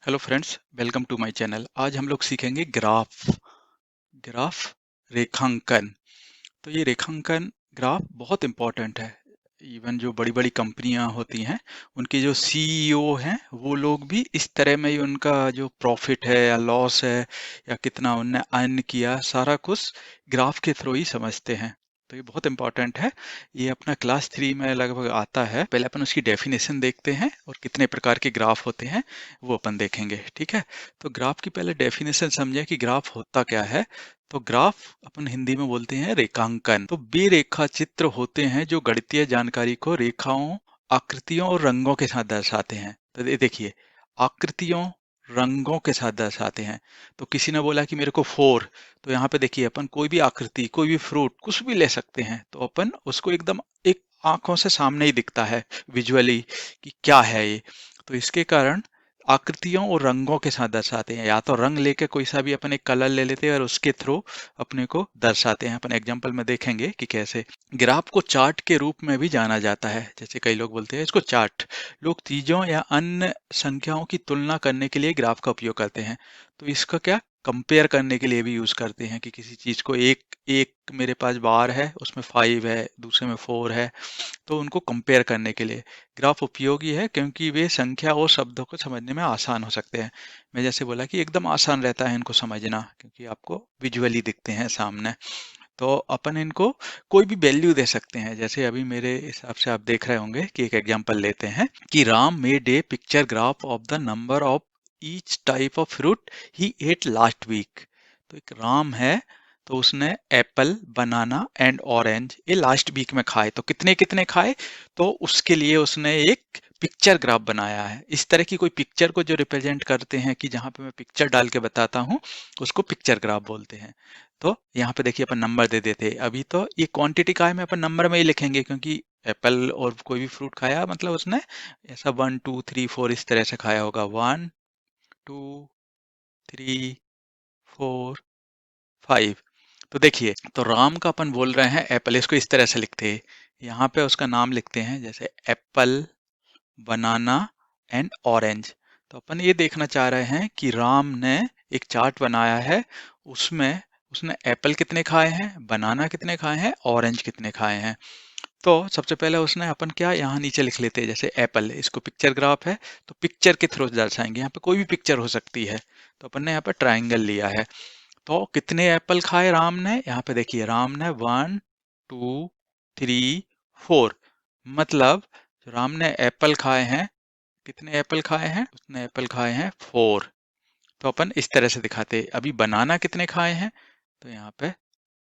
Hello friends, welcome to my channel. आज हम लोग सीखेंगे ग्राफ। ग्राफ रेखांकन। तो ये रेखांकन ग्राफ बहुत इंपॉर्टेंट है। इवन जो बड़ी बड़ी कंपनियां होती हैं, उनके जो सीईओ हैं, वो लोग भी इस तरह में ही उनका जो प्रॉफिट है या लॉस है या कितना उनने अर्न किया, सारा कुछ ग्राफ के थ्रू ही समझते हैं। तो ये बहुत इंपॉर्टेंट है। ये अपना क्लास 3 में लगभग आता है। पहले अपन उसकी डेफिनेशन देखते हैं और कितने प्रकार के ग्राफ होते हैं वो अपन देखेंगे। ठीक है, तो ग्राफ की पहले डेफिनेशन समझे कि ग्राफ होता क्या है। तो ग्राफ अपन हिंदी में बोलते हैं रेखांकन। तो बेरेखा चित्र होते हैं जो गणितीय जानकारी को रेखाओं, आकृतियों और रंगों के साथ दर्शाते हैं। तो ये देखिए, आकृतियों, रंगों के साथ दर्शाते हैं। तो किसी ने बोला कि मेरे को 4, तो यहाँ पे देखिए अपन कोई भी आकृति, कोई भी फ्रूट, कुछ भी ले सकते हैं। तो अपन उसको एकदम एक आंखों से सामने ही दिखता है विजुअली कि क्या है ये। तो इसके कारण आकृतियों और रंगों के साथ दर्शाते हैं। या तो रंग लेके कोई सा भी अपन एक कलर ले लेते हैं और उसके थ्रू अपने को दर्शाते हैं। अपन एग्जांपल में देखेंगे कि कैसे। ग्राफ को चार्ट के रूप में भी जाना जाता है। जैसे कई लोग बोलते हैं इसको चार्ट। लोग चीजों या अन्य संख्याओं की तुलना करने के लिए ग्राफ का उपयोग करते हैं। तो इसका क्या, कंपेयर करने के लिए भी यूज करते हैं कि किसी चीज को एक एक मेरे पास बार है, उसमें 5 है, दूसरे में 4 है, तो उनको कंपेयर करने के लिए ग्राफ उपयोगी है, क्योंकि वे संख्या और शब्दों को समझने में आसान हो सकते हैं। मैं जैसे बोला कि एकदम आसान रहता है इनको समझना, क्योंकि आपको विजुअली दिखते हैं सामने। तो अपन इनको कोई भी वैल्यू दे सकते हैं। जैसे अभी मेरे हिसाब से आप देख रहे होंगे कि एक एग्जांपल लेते हैं कि Ram made a picture graph of the number of each type of fruit he ate last week. तो एक राम है, तो उसने एप्पल, बनाना एंड ऑरेंज ये लास्ट वीक में खाए। तो कितने कितने खाए, तो उसके लिए उसने एक पिक्चर ग्राफ बनाया है। इस तरह की कोई पिक्चर को जो रिप्रेजेंट करते हैं, कि जहां पे मैं पिक्चर डाल के बताता हूँ, उसको पिक्चर ग्राफ बोलते हैं। तो यहाँ पे देखिए अपन नंबर दे देते हैं। अभी तो ये क्वांटिटी का है, मैं अपन नंबर में ही लिखेंगे, क्योंकि एप्पल और कोई भी फ्रूट खाया मतलब उसने ऐसा 1 2 3 4 इस तरह से खाया होगा। 1 2 3 4 5। तो देखिए, तो राम का अपन बोल रहे हैं एप्पल, इसको इस तरह से लिखते हैं। यहाँ पे उसका नाम लिखते हैं जैसे एप्पल, बनाना एंड ऑरेंज। तो अपन ये देखना चाह रहे हैं कि राम ने एक चार्ट बनाया है, उसमें उसने एप्पल कितने खाए हैं, बनाना कितने खाए हैं, ऑरेंज कितने खाए हैं। तो सबसे पहले उसने अपन क्या यहाँ नीचे लिख लेते हैं, जैसे एप्पल, इसको पिक्चर ग्राफ है, तो पिक्चर के थ्रू दर्शाएंगे। यहाँ पे कोई भी पिक्चर हो सकती है। तो अपन ने यहाँ पे ट्राइंगल लिया है। तो कितने एप्पल खाए राम ने, यहाँ पे देखिए राम ने 1 2 3 4, मतलब जो राम ने एप्पल खाए हैं, कितने एप्पल खाए हैं, उसने एप्पल खाए हैं 4। तो अपन इस तरह से दिखाते हैं। अभी बनाना कितने खाए हैं, तो यहाँ पे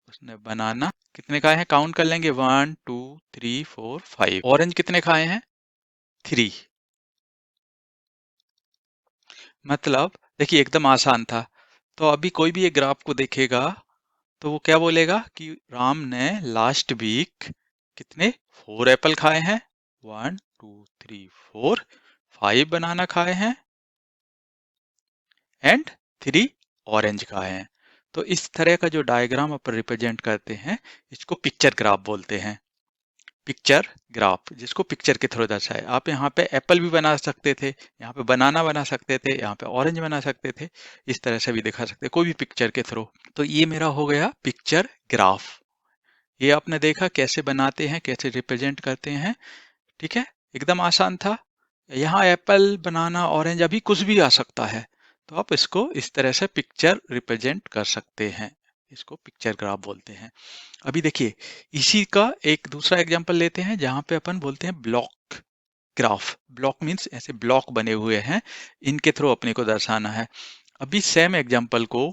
उसने बनाना कितने खाए हैं, काउंट कर लेंगे, 1 2 3 4 5। ऑरेंज कितने खाए हैं, 3। मतलब देखिए एकदम आसान था। तो अभी कोई भी एक ग्राफ को देखेगा, तो वो क्या बोलेगा कि राम ने लास्ट वीक कितने, 4 एप्पल खाए हैं, 1 2 3 4। 5 बनाना खाए हैं एंड 3 ऑरेंज खाए हैं। तो इस तरह का जो डायग्राम अपन रिप्रेजेंट करते हैं, इसको पिक्चर ग्राफ बोलते हैं। पिक्चर ग्राफ, जिसको पिक्चर के थ्रू दर्शाए। आप यहाँ पे एप्पल भी बना सकते थे, यहाँ पे बनाना बना सकते थे, यहाँ पे ऑरेंज बना सकते थे, इस तरह से भी दिखा सकते, कोई भी पिक्चर के थ्रू। तो ये मेरा हो गया पिक्चर ग्राफ। ये आपने देखा कैसे बनाते हैं, कैसे रिप्रेजेंट करते हैं। ठीक है, एकदम आसान था। यहाँ एप्पल, बनाना, ऑरेंज, अभी कुछ भी आ सकता है। तो आप इसको इस तरह से पिक्चर रिप्रेजेंट कर सकते हैं। इसको पिक्चर ग्राफ बोलते हैं। अभी देखिए, इसी का एक दूसरा एग्जांपल लेते हैं, जहां पे अपन बोलते हैं ब्लॉक ग्राफ। ब्लॉक मीन्स ऐसे ब्लॉक बने हुए हैं, इनके थ्रू अपने को दर्शाना है। अभी सेम एग्जांपल को,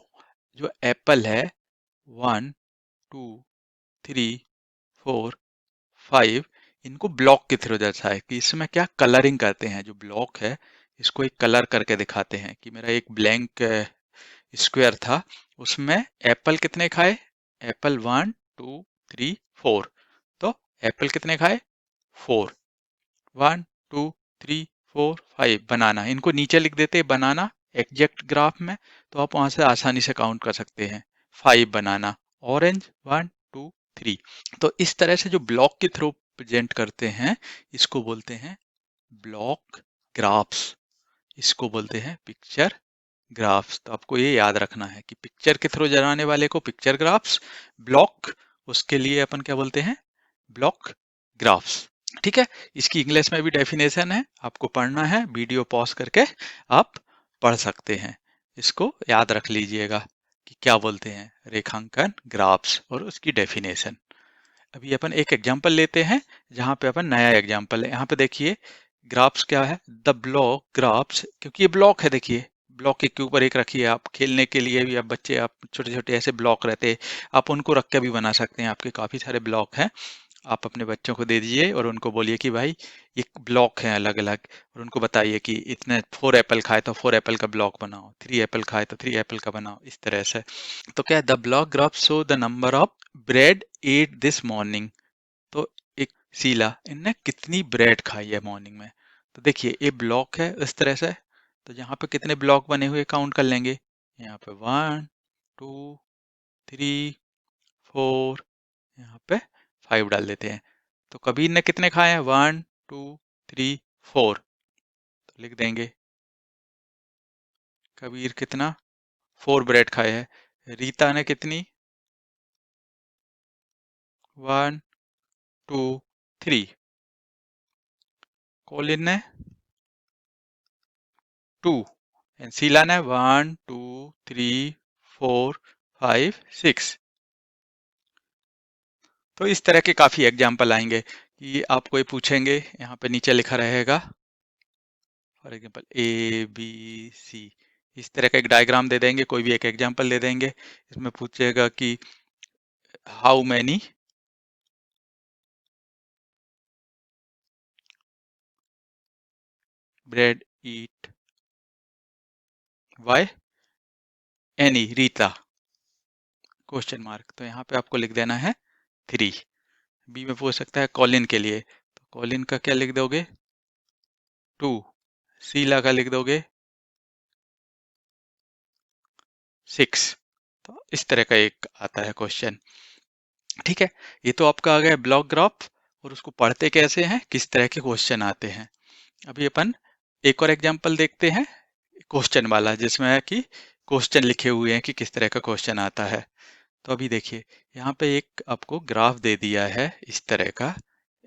जो एप्पल है, 1 2 3 4 5, इनको ब्लॉक के थ्रू दर्शाए कि इसमें क्या कलरिंग करते हैं। जो ब्लॉक है, इसको एक कलर करके दिखाते हैं कि मेरा एक ब्लैंक स्क्वायर था, उसमें एप्पल कितने खाए, एप्पल 1 2 3 4। तो एप्पल कितने खाए, 4। 1 2 3 4 5। बनाना, इनको नीचे लिख देते हैं बनाना एग्जैक्ट ग्राफ में, तो आप वहां से आसानी से काउंट कर सकते हैं, 5 बनाना। ऑरेंज 1 2 3। तो इस तरह से जो ब्लॉक के थ्रू प्रेजेंट करते हैं, इसको बोलते हैं ब्लॉक ग्राफ्स। इसको बोलते हैं पिक्चर ग्राफ्स। तो आपको ये याद रखना है कि पिक्चर के थ्रू बनाने वाले को पिक्चर ग्राफ्स, ब्लॉक उसके लिए अपन क्या बोलते हैं, ब्लॉक ग्राफ्स। ठीक है, इसकी इंग्लिश में भी डेफिनेशन है, आपको पढ़ना है, वीडियो पॉज करके आप पढ़ सकते हैं। इसको याद रख लीजिएगा कि क्या बोलते हैं रेखांकन ग्राफ्स और उसकी डेफिनेशन। अभी अपन एक एग्जांपल लेते हैं, जहां पे अपन नया एग्जांपल है। यहाँ पे देखिए ग्राफ्स क्या है, द ब्लॉक ग्राफ्स, क्योंकि ये ब्लॉक है। देखिए ब्लॉक एक के ऊपर एक रखिए, आप खेलने के लिए भी, आप बच्चे, आप छोटे छोटे ऐसे ब्लॉक रहते हैं, आप उनको रख के भी बना सकते हैं। आपके काफी सारे ब्लॉक हैं, आप अपने बच्चों को दे दीजिए और उनको बोलिए कि भाई ये ब्लॉक हैं अलग अलग, और उनको बताइए कि इतने 4 एप्पल खाए तो 4 एप्पल का ब्लॉक बनाओ, 3 एप्पल खाए तो 3 एप्पल का बनाओ, इस तरह से। तो क्या है, the block graph show the number of bread eat this morning. तो एक शीला, इनने कितनी ब्रेड खाई है मॉर्निंग में। तो देखिए ये ब्लॉक है इस तरह से, तो यहाँ पे कितने ब्लॉक बने हुए काउंट कर लेंगे। यहाँ पे 1 2 3 4, यहाँ पे 5 डाल देते हैं। तो कबीर ने कितने खाए हैं, 1 2 3 4, तो लिख देंगे कबीर कितना 4 ब्रेड खाए हैं। रीता ने कितनी 1 2 3, कॉलिन ने 2, एंड शीला ने 1 2 3 4 5 6। तो इस तरह के काफी एग्जाम्पल आएंगे कि आपको ये पूछेंगे, यहाँ पे नीचे लिखा रहेगा फॉर एग्जाम्पल ABC, इस तरह का एक डायग्राम दे देंगे, कोई भी एक एग्जाम्पल दे देंगे। इसमें पूछेगा कि how many bread eat by any Rita, question mark. तो यहाँ पे आपको लिख देना है 3। बी में पूछ सकता है कॉलिन के लिए, तो कॉलिन का क्या लिख दोगे 2। शीला का लिख दोगे 6। तो इस तरह का एक आता है क्वेश्चन। ठीक है, ये तो आपका आ गया ब्लॉक ग्राफ, और उसको पढ़ते कैसे हैं, किस तरह के क्वेश्चन आते हैं। अभी अपन एक और एग्जांपल देखते हैं क्वेश्चन वाला, जिसमें है कि क्वेश्चन लिखे हुए हैं कि किस तरह का क्वेश्चन आता है। तो अभी देखिए यहाँ पे एक आपको ग्राफ दे दिया है इस तरह का,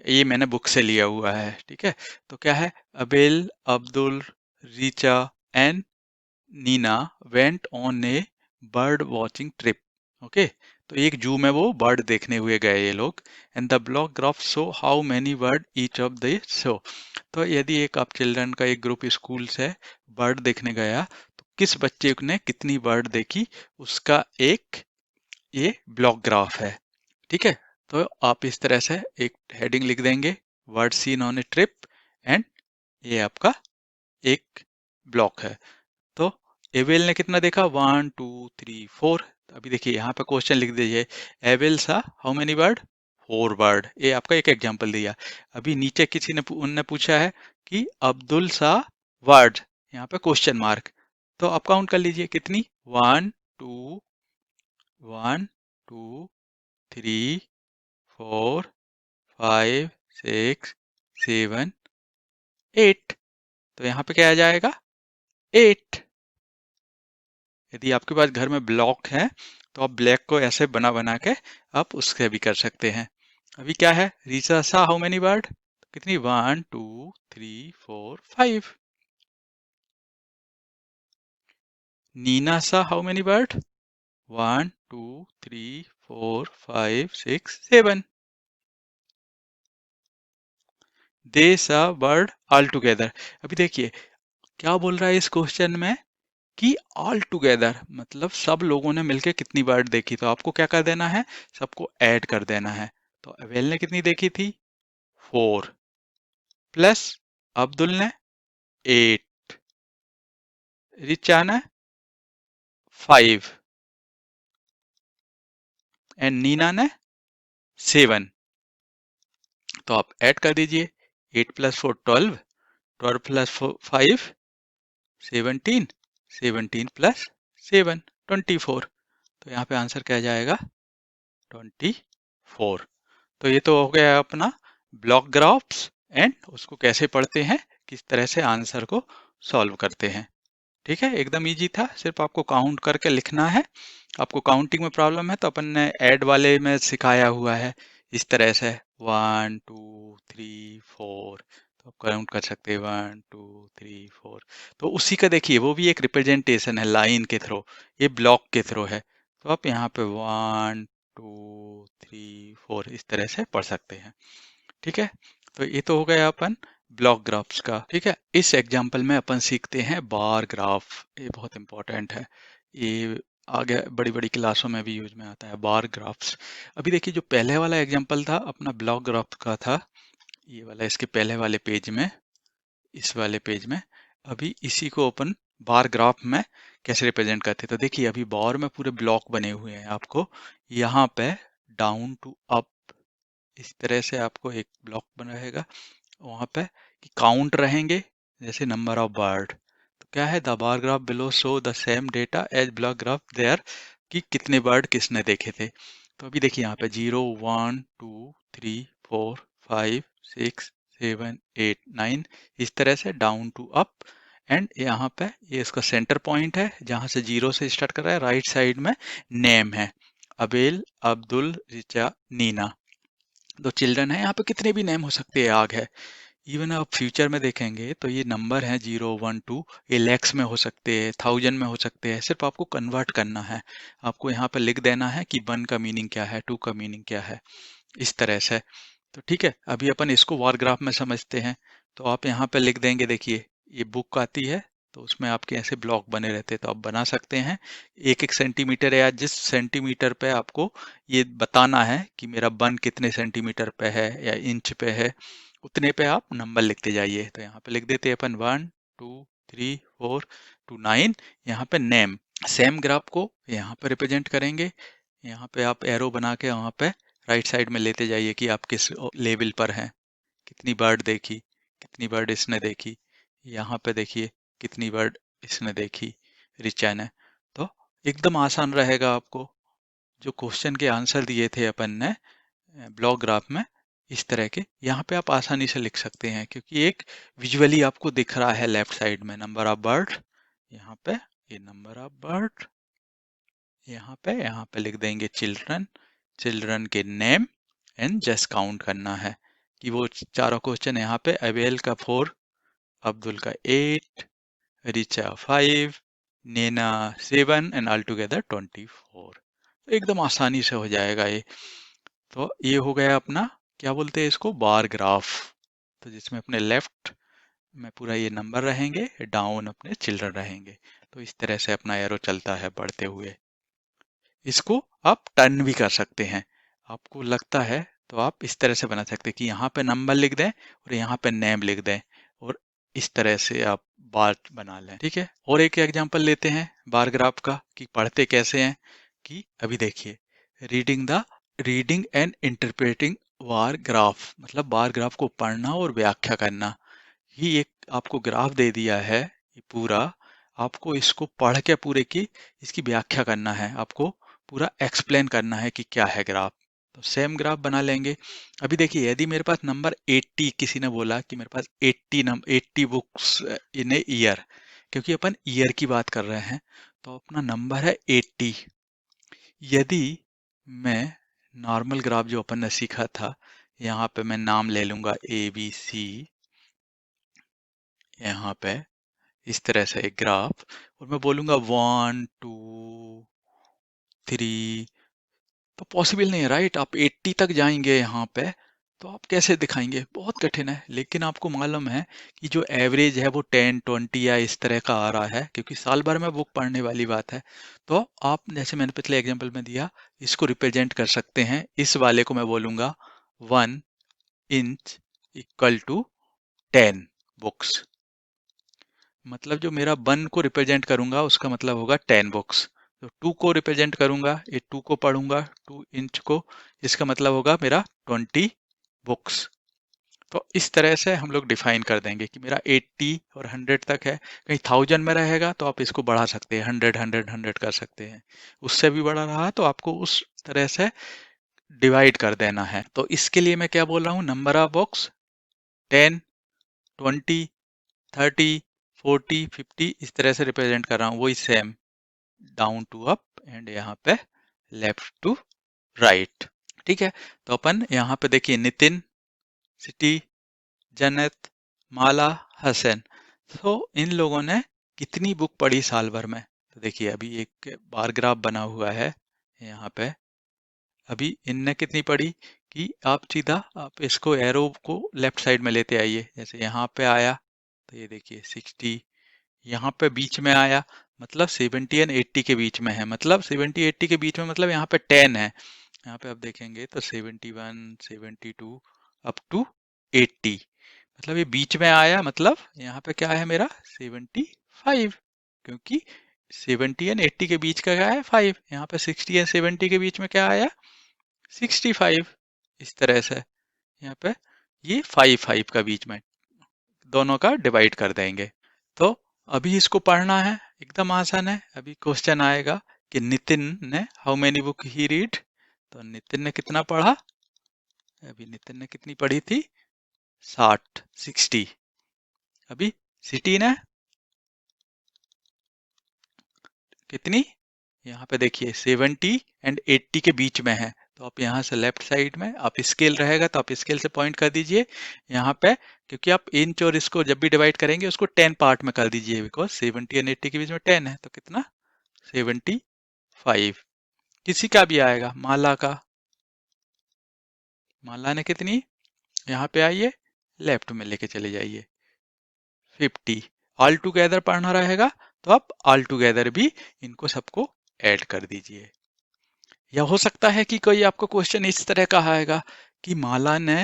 ये मैंने बुक से लिया हुआ है। ठीक है, तो क्या है, Abel, Abdul, Richa and Neena went on a bird watching trip. Okay, तो एक जू में वो बर्ड देखने हुए गए ये लोग। And the block graph show how many bird each of they show. तो यदि एक आप चिल्ड्रन का एक ग्रुप स्कूल से बर्ड देखने गया, तो किस बच्चे ने कितनी बर्ड देखी, उसका एक ये ब्लॉक ग्राफ है। ठीक है, तो आप इस तरह से एक हेडिंग लिख देंगे, birds seen on a trip, and ये आपका एक ब्लॉक है। तो एवेल ने कितना देखा, 1 2 3 4। अभी देखिए यहाँ पे क्वेश्चन लिख दीजिए, एवेल सा हाउ मेनी बर्ड 4 बर्ड, ये आपका एक एग्जांपल दिया। अभी नीचे किसी ने उनने पूछा है कि अब्दुल सा वर्ड, यहाँ पे क्वेश्चन मार्क, तो आप काउंट कर लीजिए कितनी, 1 2 1 2 3 4 5 6 7 8। तो यहाँ पे क्या आ जाएगा 8। यदि आपके पास घर में ब्लॉक है, तो आप ब्लैक को ऐसे बना बना के आप उससे भी कर सकते हैं। अभी क्या है, रीसा सा हाउ मेनी बर्ड, कितनी, 1 2 3 4 5। नीना सा हाउ मेनी बर्ड, 1 2 3 4 5 6 7। दे सा बर्ड ऑल टुगेदर। अभी देखिए क्या बोल रहा है इस क्वेश्चन में कि ऑल टुगेदर मतलब सब लोगों ने मिलकर कितनी बर्ड देखी। तो आपको क्या कर देना है, सबको ऐड कर देना है। तो अवेल ने कितनी देखी थी, 4, प्लस अब्दुल ने 8, रिचा ने 5, एंड नीना ने 7। तो आप ऐड कर दीजिए, 8 + 4 12, 12 + 5 17, 17 + 7 24। तो यहाँ पे आंसर क्या जाएगा 24। तो ये तो हो गया अपना ब्लॉक ग्राफ्स, एंड उसको कैसे पढ़ते हैं, किस तरह से आंसर को सॉल्व करते हैं। ठीक है, एकदम इजी था, सिर्फ आपको काउंट करके लिखना है। आपको काउंटिंग में प्रॉब्लम है तो अपन ने ऐड वाले में सिखाया हुआ है इस तरह से 1 2 3 4, तो आप काउंट कर सकते हैं 1 2 3 4। तो उसी का देखिए वो भी एक रिप्रेजेंटेशन है लाइन के थ्रू, ये ब्लॉक के थ्रू है। तो आप यहाँ पे 1 2 3 4 इस तरह से पढ़ सकते हैं। ठीक है, तो ये तो हो गया अपन ब्लॉक ग्राफ्स का। ठीक है, इस एग्जाम्पल में अपन सीखते हैं बार ग्राफ। ये बहुत इंपॉर्टेंट है, ये आगे बड़ी बड़ी क्लासों में भी यूज में आता है बार ग्राफ्स। अभी देखिए जो पहले वाला एग्जाम्पल था अपना ब्लॉक ग्राफ का था, ये वाला इसके पहले वाले पेज में, इस वाले पेज में। अभी इसी को अपन बार ग्राफ में कैसे रिप्रेजेंट करते हैं, तो देखिए अभी बार में पूरे ब्लॉक बने हुए हैं। आपको यहाँ पे डाउन टू अप इस तरह से आपको एक ब्लॉक बना रहेगा, वहां पे कि काउंट रहेंगे जैसे नंबर ऑफ बर्ड। तो क्या है, the bar graph below show the same data as block graph there, कि कितने बर्ड किसने देखे थे। तो अभी देखिए यहाँ पे 0 1 2 3 4 5 6 7 8 9 इस तरह से डाउन टू अप। एंड यहाँ पे ये इसका सेंटर पॉइंट है जहां से 0 से स्टार्ट कर रहा है। राइट साइड में नेम है, अबेल, अब्दुल, रिचा, नीना। तो चिल्ड्रन है, यहाँ पे कितने भी नेम हो सकते हैं, आग है। इवन आप फ्यूचर में देखेंगे तो ये नंबर है 0 1 2, ये लैक्स में हो सकते हैं, 1000 में हो सकते हैं। सिर्फ आपको कन्वर्ट करना है, आपको यहाँ पे लिख देना है कि 1 का मीनिंग क्या है, 2 का मीनिंग क्या है, इस तरह से। तो ठीक है, अभी अपन इसको वार ग्राफ में समझते हैं। तो आप यहाँ पे लिख देंगे, देखिए ये बुक आती है तो उसमें आपके ऐसे ब्लॉक बने रहते हैं, तो आप बना सकते हैं। एक एक सेंटीमीटर या जिस सेंटीमीटर पे आपको ये बताना है कि मेरा वन कितने सेंटीमीटर पे है या इंच पे है, उतने पे आप नंबर लिखते जाइए। तो यहाँ पे लिख देते हैं अपन 1 2 3 4 टू 9। यहाँ पे नेम, सेम ग्राफ को यहाँ पे रिप्रेजेंट करेंगे। यहाँ पे आप एरो बना के वहाँ पे राइट साइड में लेते जाइए कि आप किस लेवल पर हैं, कितनी बर्ड देखी, कितनी बर्ड इसने देखी। यहाँ पे देखिए कितनी बर्ड इसने देखी, रिचा ने। तो एकदम आसान रहेगा आपको। जो क्वेश्चन के आंसर दिए थे अपन ने ब्लॉक ग्राफ में, इस तरह के यहाँ पे आप आसानी से लिख सकते हैं, क्योंकि एक विजुअली आपको दिख रहा है लेफ्ट साइड में नंबर ऑफ बर्ड। यहाँ पे ये नंबर ऑफ बर्ड, यहाँ पे लिख देंगे चिल्ड्रन, चिल्ड्रन के नेम, एंड जस्ट काउंट करना है कि वो चारों क्वेश्चन यहाँ पे, अवेल का 4, अब्दुल का 8, रिचा 5, नेना 7 एंड ऑल टुगेदर 24। एकदम आसानी से हो जाएगा ये। तो ये हो गया अपना, क्या बोलते हैं इसको, बार ग्राफ। तो जिसमें अपने लेफ्ट में पूरा ये नंबर रहेंगे, डाउन अपने चिल्ड्रन रहेंगे। तो इस तरह से अपना एरो चलता है बढ़ते हुए। इसको आप टर्न भी कर सकते हैं, आपको लगता है तो आप इस तरह से बना सकते हैं कि यहाँ पे नंबर लिख दें और यहाँ पे नेम लिख दें, और इस तरह से आप बार बना लें। ठीक है, और एक एग्जांपल लेते हैं बार ग्राफ का कि पढ़ते कैसे हैं। कि अभी देखिए, reading the reading and interpreting bar graph, मतलब बार ग्राफ को पढ़ना और व्याख्या करना। ये एक आपको ग्राफ दे दिया है, ये पूरा आपको इसको पढ़ के पूरे की इसकी व्याख्या करना है, आपको पूरा एक्सप्लेन करना है कि क्या है ग्राफ। तो सेम ग्राफ बना लेंगे। अभी देखिए यदि मेरे पास नंबर 80, किसी ने बोला कि मेरे पास 80 बुक्स इन ए ईयर, क्योंकि अपन ईयर की बात कर रहे हैं, तो अपना नंबर है 80। यदि मैं नॉर्मल ग्राफ जो अपन ने सीखा था, यहाँ पे मैं नाम ले लूंगा ABC, यहाँ पे इस तरह से एक ग्राफ, और मैं बोलूंगा 1 2 3, तो पॉसिबल नहीं है, राइट। आप 80 तक जाएंगे यहाँ पे, तो आप कैसे दिखाएंगे, बहुत कठिन है। लेकिन आपको मालूम है कि जो एवरेज है वो 10 20 या इस तरह का आ रहा है, क्योंकि साल भर में बुक पढ़ने वाली बात है। तो आप जैसे मैंने पिछले एग्जाम्पल में दिया, इसको रिप्रेजेंट कर सकते हैं। इस वाले को मैं बोलूंगा 1 इंच इक्वल टू 10 बुक्स, मतलब जो मेरा 1 को रिप्रेजेंट करूंगा उसका मतलब होगा 10 बुक्स। तो 2 को रिप्रेजेंट करूंगा, ये 2 को पढ़ूंगा 2 इंच को, इसका मतलब होगा मेरा 20 बुक्स। तो इस तरह से हम लोग डिफाइन कर देंगे कि मेरा 80 और 100 तक है। कहीं 1000 में रहेगा तो आप इसको बढ़ा सकते हैं, 100 100 100 कर सकते हैं। उससे भी बड़ा रहा तो आपको उस तरह से डिवाइड कर देना है। तो इसके लिए मैं क्या बोल रहा हूँ, नंबर ऑफ बुक्स 10 20 30 40 50 इस तरह से रिप्रेजेंट कर रहा हूँ, वही same down to up and यहाँ पे लेफ्ट टू राइट। ठीक है, तो अपन यहाँ पे देखिए नितिन, सिटी, जन्नत, माला, हसन, तो इन लोगों ने कितनी बुक पढ़ी साल भर में। तो देखिए अभी एक बार ग्राफ बना हुआ है यहाँ पे, अभी इनने कितनी पढ़ी कि आप सीधा आप इसको एरो को लेफ्ट साइड में लेते आइए, जैसे यहाँ पे आया तो ये देखिए 60, यहाँ पे बीच में आया मतलब 70 एंड 80 के बीच में है, मतलब 70 80 के बीच में मतलब यहाँ पे 10 है। यहाँ पे आप देखेंगे तो 71 72 अप टू 80, मतलब ये बीच में आया, मतलब यहाँ पे क्या है मेरा 75, क्योंकि 70 एंड 80 के बीच का क्या है 5, यहाँ पे 60 एंड 70 के बीच में क्या आया 65, इस तरह से यहाँ पे ये 5 का बीच में दोनों का डिवाइड कर देंगे। तो अभी इसको पढ़ना है, एकदम आसान है। अभी क्वेश्चन आएगा कि नितिन ने how many book he read, तो नितिन ने कितना पढ़ा, अभी नितिन ने कितनी पढ़ी थी 60। अभी सिटी ने कितनी, यहाँ पे देखिए 70 एंड 80 के बीच में है, तो आप यहाँ से लेफ्ट साइड में आप स्केल रहेगा तो आप स्केल से पॉइंट कर दीजिए यहाँ पे, क्योंकि आप इंच और इसको जब भी डिवाइड करेंगे उसको 10 पार्ट में कर दीजिए, बिकॉज 70 एंड 80 के बीच में 10 है, तो कितना 75। किसी का भी आएगा, माला का, माला ने कितनी, यहाँ पे आइए लेफ्ट में लेके चले जाइए 50, ऑल टुगेदर पढ़ना रहेगा तो आप ऑल टुगेदर भी इनको सबको ऐड कर दीजिए। या हो सकता है कि कोई आपको क्वेश्चन इस तरह का आएगा कि माला ने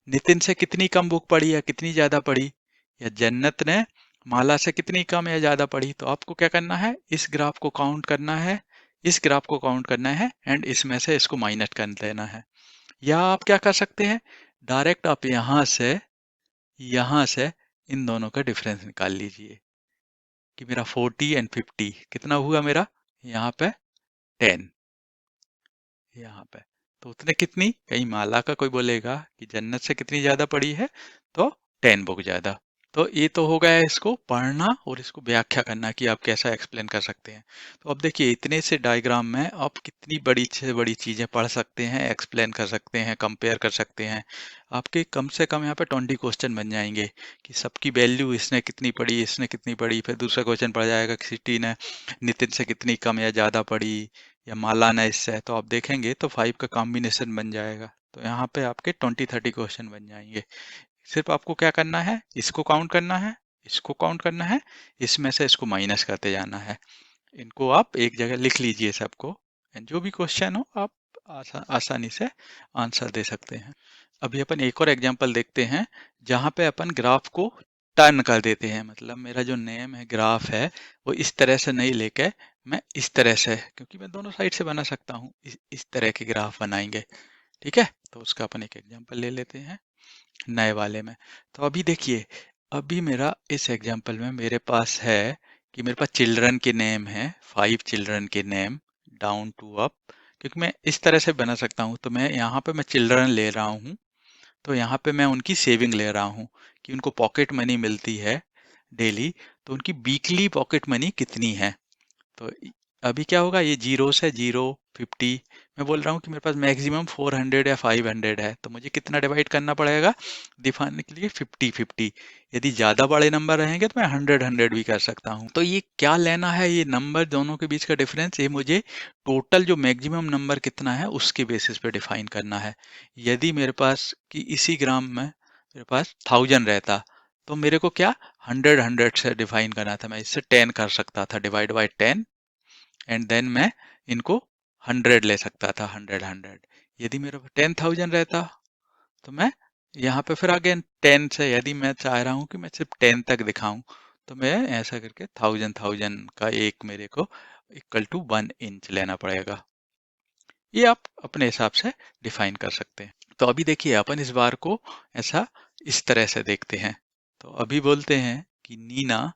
नितिन से कितनी कम बुक पढ़ी या कितनी ज्यादा पढ़ी, या जन्नत ने माला से कितनी कम या ज्यादा पढ़ी। तो आपको क्या करना है, इस ग्राफ को काउंट करना है, इस ग्राफ को काउंट करना है एंड इसमें से इसको माइनस कर देना है। या आप क्या कर सकते हैं, डायरेक्ट आप यहाँ से इन दोनों का डिफरेंस निकाल लीजिए कि मेरा 40 एंड 50 कितना हुआ मेरा, यहाँ पे 10, यहाँ पे तो उतने कितनी, कहीं माला का कोई बोलेगा कि जन्नत से कितनी ज्यादा पड़ी है, तो 10 बुक ज्यादा। तो ये तो हो गया इसको पढ़ना और इसको व्याख्या करना कि आप कैसा एक्सप्लेन कर सकते हैं। तो अब देखिए इतने से डायग्राम में आप कितनी बड़ी से बड़ी चीजें पढ़ सकते हैं, एक्सप्लेन कर सकते हैं, कंपेयर कर सकते हैं। आपके कम से कम यहाँ पे 20 क्वेश्चन बन जाएंगे कि सबकी वैल्यू, इसने कितनी पढ़ी, इसने कितनी पढ़ी, फिर दूसरा क्वेश्चन पड़ जाएगा कि सिटी ने नितिन से कितनी कम या ज्यादा पढ़ी, या मालाना इससे है, तो आप देखेंगे तो 5 का कॉम्बिनेशन बन जाएगा। तो यहाँ पे आपके 20-30 क्वेश्चन बन जाएंगे। सिर्फ आपको क्या करना है, इसको काउंट करना है, इसको काउंट करना है, इसमें से इसको माइनस करते जाना है। इनको आप एक जगह लिख लीजिए सबको, एंड जो भी क्वेश्चन हो आप आसानी से आंसर दे सकते हैं। अभी अपन एक और एग्जांपल देखते हैं जहाँ पे अपन ग्राफ को टर्न कर देते हैं, मतलब मेरा जो नेम है ग्राफ है वो इस तरह से नहीं लेके मैं इस तरह से, क्योंकि मैं दोनों साइड से बना सकता हूँ, इस तरह के ग्राफ बनाएंगे। ठीक है, तो उसका अपन एक एग्जांपल ले लेते हैं नए वाले में। तो अभी देखिए, अभी मेरा इस एग्जांपल में मेरे पास है कि मेरे पास चिल्ड्रन के नेम है, 5 चिल्ड्रन के नेम डाउन टू अप, क्योंकि मैं इस तरह से बना सकता हूँ। तो मैं यहाँ पे मैं चिल्ड्रन ले रहा हूँ, तो यहाँ पे मैं उनकी सेविंग ले रहा हूँ कि उनको पॉकेट मनी मिलती है डेली, तो उनकी वीकली पॉकेट मनी कितनी है। तो अभी क्या होगा, ये जीरो से जीरो 50, मैं बोल रहा हूँ कि मेरे पास मैक्सिमम 400 या 500 है, तो मुझे कितना डिवाइड करना पड़ेगा दिखाने के लिए 50-50। यदि ज़्यादा बड़े नंबर रहेंगे तो मैं 100-100 भी कर सकता हूँ। तो ये क्या लेना है, ये नंबर दोनों के बीच का डिफरेंस, ये मुझे टोटल जो मैक्सिमम नंबर कितना है उसके बेसिस पे डिफाइन करना है। यदि मेरे पास कि इसी ग्राम में मेरे पास 1000 रहता, तो मेरे को क्या 100-100 से डिफाइन करना था, मैं इससे 10 कर सकता था, डिवाइड बाई 10, एंड देन मैं इनको 100 ले सकता था, 100-100। यदि मेरे पास 10,000 रहता तो मैं यहाँ पे फिर अगेन 10 से, यदि मैं चाह रहा हूँ कि मैं सिर्फ 10 तक दिखाऊं, तो मैं ऐसा करके 1000 का एक मेरे को इक्वल टू 1 इंच लेना पड़ेगा। ये आप अपने हिसाब से डिफाइन कर सकते हैं। तो अभी देखिए अपन इस बार को ऐसा इस तरह से देखते हैं। तो अभी बोलते हैं कि नीना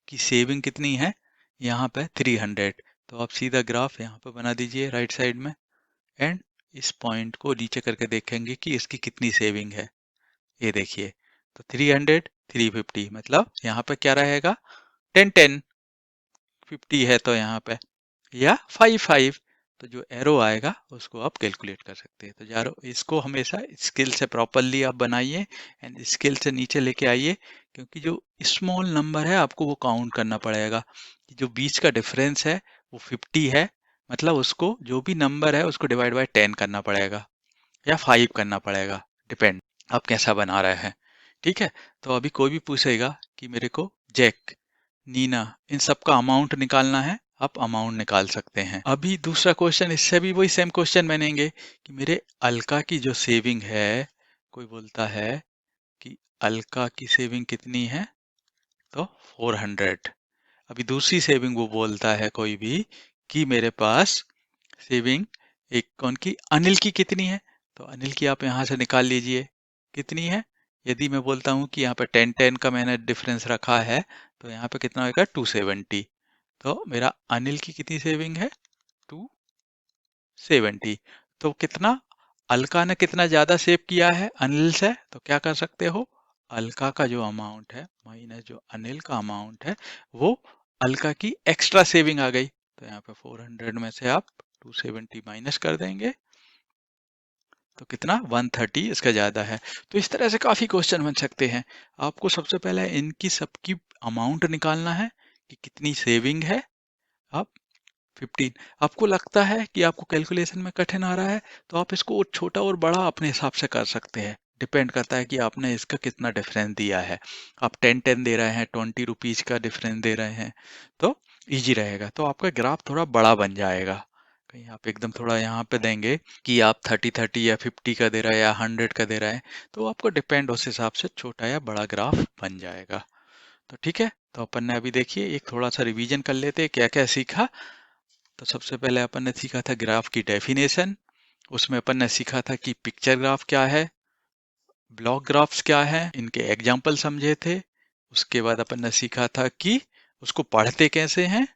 की सेविंग कितनी है, यहाँ पे 300। तो आप सीधा ग्राफ यहाँ पे बना दीजिए राइट साइड में, एंड इस पॉइंट को नीचे करके देखेंगे कि इसकी कितनी सेविंग है। ये देखिए, तो 300 350, मतलब यहाँ पे क्या रहेगा 10 50 है तो यहाँ पे, या 5 तो जो एरो आएगा उसको आप कैलकुलेट कर सकते हैं। तो यारो इसको हमेशा स्केल से प्रॉपरली आप बनाइए एंड स्केल से नीचे लेके आइए, क्योंकि जो स्मॉल नंबर है आपको वो काउंट करना पड़ेगा। कि जो बीच का डिफरेंस है वो 50 है, मतलब उसको जो भी नंबर है उसको डिवाइड बाय 10 करना पड़ेगा या 5 करना पड़ेगा, डिपेंड आप कैसा बना रहे हैं। ठीक है, तो अभी कोई भी पूछेगा कि मेरे को जैक, नीना, इन सब का अमाउंट निकालना है, आप अमाउंट निकाल सकते हैं। अभी दूसरा क्वेश्चन, इससे भी वही सेम क्वेश्चन बनेंगे कि मेरे अलका की जो सेविंग है, कोई बोलता है कि अलका की सेविंग कितनी है, तो 400। अभी दूसरी सेविंग वो बोलता है कोई भी कि मेरे पास सेविंग एक कौन की, अनिल की कितनी है, तो अनिल की आप यहाँ से निकाल लीजिए कितनी है। यदि मैं बोलता हूँ कि यहाँ पे 10 का मैंने डिफरेंस रखा है, तो यहाँ पे कितना होगा 270। तो मेरा अनिल की कितनी सेविंग है, 270। तो कितना, अलका ने कितना ज्यादा सेव किया है अनिल से, तो क्या कर सकते हो, अलका का जो अमाउंट है माइनस जो अनिल का अमाउंट है, वो अलका की एक्स्ट्रा सेविंग आ गई। तो यहाँ पे 400 में से आप 270 माइनस कर देंगे, तो कितना 130 इसका ज्यादा है। तो इस तरह से काफी क्वेश्चन बन सकते हैं। आपको सबसे पहले इनकी सबकी अमाउंट निकालना है कि कितनी सेविंग है। आप 15, आपको लगता है कि आपको कैलकुलेशन में कठिन आ रहा है, तो आप इसको और छोटा और बड़ा अपने हिसाब से कर सकते हैं। डिपेंड करता है कि आपने इसका कितना डिफरेंस दिया है। आप 10 दे रहे हैं, 20 रुपीज का डिफरेंस दे रहे हैं, तो इजी रहेगा, तो आपका ग्राफ थोड़ा बड़ा बन जाएगा। कहीं आप एकदम थोड़ा यहाँ पे देंगे कि आप 30 या 50 का दे रहे हैं या 100 का दे रहे हैं, तो आपको डिपेंड उस हिसाब से छोटा या बड़ा ग्राफ बन जाएगा। तो ठीक है, तो अपन ने अभी देखिए एक थोड़ा सा रिवीजन कर लेते हैं क्या क्या सीखा। तो सबसे पहले अपन ने सीखा था ग्राफ की डेफिनेशन, उसमें अपन ने सीखा था कि पिक्चर ग्राफ क्या है, ब्लॉक ग्राफ्स क्या है, इनके एग्जाम्पल समझे थे। उसके बाद अपन ने सीखा था कि उसको पढ़ते कैसे हैं,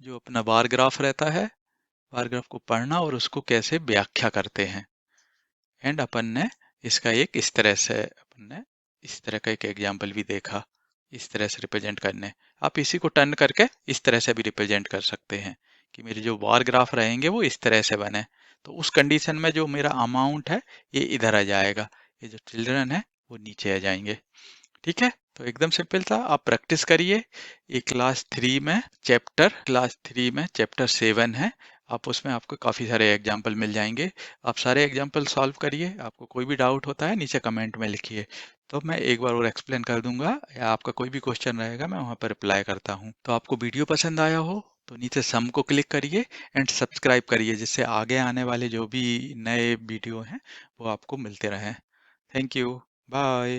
जो अपना बार ग्राफ रहता है, बार ग्राफ को पढ़ना और उसको कैसे व्याख्या करते हैं। एंड अपन ने इसका एक इस तरह से अपन ने इस तरह का एक एग्जाम्पल भी देखा, इस तरह से रिप्रेजेंट करने। आप इसी को टर्न करके इस तरह से भी रिप्रेजेंट कर सकते हैं कि मेरे जो बार ग्राफ रहेंगे वो इस तरह से बने, तो उस कंडीशन में जो मेरा अमाउंट है ये इधर आ जाएगा, ये जो चिल्ड्रन है वो नीचे आ जाएंगे। ठीक है, तो एकदम सिंपल था, आप प्रैक्टिस करिए। ये क्लास 3 में चैप्टर 7 है, आप उसमें आपको काफ़ी सारे एग्जाम्पल मिल जाएंगे। आप सारे एग्जाम्पल सॉल्व करिए, आपको कोई भी डाउट होता है नीचे कमेंट में लिखिए, तो मैं एक बार और एक्सप्लेन कर दूंगा, या आपका कोई भी क्वेश्चन रहेगा मैं वहाँ पर रिप्लाई करता हूँ। तो आपको वीडियो पसंद आया हो तो नीचे सम को क्लिक करिए एंड सब्सक्राइब करिए, जिससे आगे आने वाले जो भी नए वीडियो हैं वो आपको मिलते रहें। Thank you, bye.